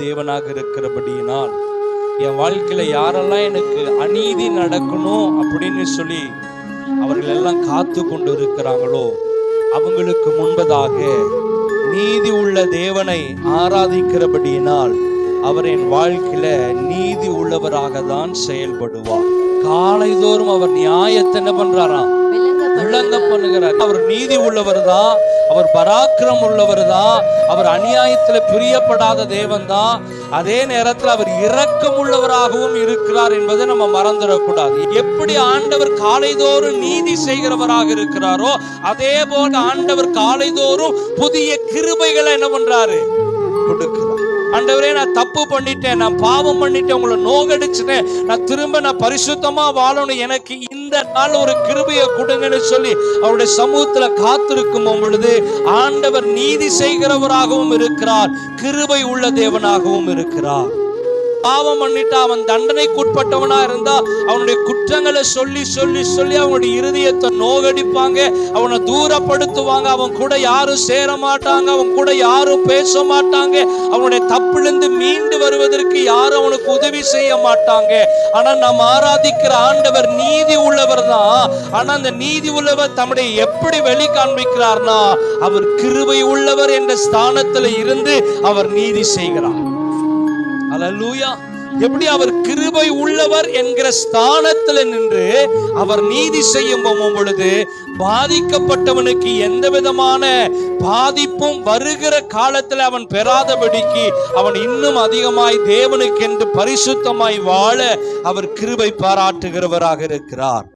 தேவனாக இருக்கிறபடியினால் என் வாழ்க்கையில யாரெல்லாம் எனக்கு அநீதி நடக்கணும் அப்படின்னு சொல்லி அவர்கள் எல்லாம் காத்து கொண்டு இருக்கிறாங்களோ அவங்களுக்கு முன்பதாக நீதி உள்ள தேவனை ஆராதிக்கிறபடியினால் அவர் என் வாழ்க்கையில நீதி உள்ளவராக தான் செயல்படுவார். காலைதோறும் அவர் நியாயத்தை என்ன பண்றாராம்? விளங்க பண்ணுகிறார். அவர் நீதி உள்ளவர் தான், அவர் பராக்கிரம் உள்ளவர் தான், அவர் அநியாயத்துல பிரியப்படாத தேவன் தான். அதே நேரத்தில் அவர் இரக்கம் உள்ளவராகவும் இருக்கிறார் என்பதை நம்ம மறந்துடக்கூடாது. எப்படி ஆண்டவர் காலைதோறும் நீதி செய்கிறவராக இருக்கிறாரோ அதே போல ஆண்டவர் காலைதோறும் புதிய கிருபைகளை என்ன பண்றாரு? கொடுக்கிறார். ஆண்டவரே, நான் தப்பு பண்ணிட்டேன், நான் பாவம் பண்ணிட்டேன், உங்களை நோகடிச்சுட்டேன், நான் பரிசுத்தமா வாழணும், எனக்கு இந்த நாள் ஒரு கிருபையை கொடுங்கன்னு சொல்லி அவருடைய சமூகத்துல காத்திருக்கும் பொழுது ஆண்டவர் நீதி செய்கிறவராகவும் இருக்கிறார், கிருபை உள்ள தேவனாகவும் இருக்கிறார். பாவம் பண்ணிட்டு அவன் தண்டனைக்குட்பட்டவனா இருந்தா அவனுடைய குற்றங்களை சொல்லி சொல்லி சொல்லி அவனுடைய இருதயத்தை நோகடிப்பாங்க, அவனை தூரப்படுத்துவாங்க, அவன் கூட யாரும் சேர மாட்டாங்க, அவன் கூட யாரும் பேச மாட்டாங்க, அவனுடைய தப்பிலிருந்து மீண்டு வருவதற்கு யாரும் அவனுக்கு உதவி செய்ய மாட்டாங்க. ஆனா நாம் ஆராதிக்கிற ஆண்டவர் நீதி உள்ளவர் தான். ஆனா அந்த நீதி உள்ளவர் தம்முடைய எப்படி வெளி காண்பிக்கிறார்னா அவர் கிருபை உள்ளவர் என்ற ஸ்தானத்துல இருந்து அவர் நீதி செய்கிறார். அல்லேலூயா. எப்படி அவர் கிருபை உள்ளவர் என்கிற ஸ்தானத்தில் நின்று அவர் நீதி செய்யும் பொழுது பாதிக்கப்பட்டவனுக்கு எந்த விதமான பாதிப்பும் வருகிற காலத்தில் அவன் பெறாதபடிக்கு அவன் இன்னும் அதிகமாய் தேவனுக்கு என்று பரிசுத்தமாய் வாழ அவர் கிருபை பாராட்டுகிறவராக இருக்கிறார்.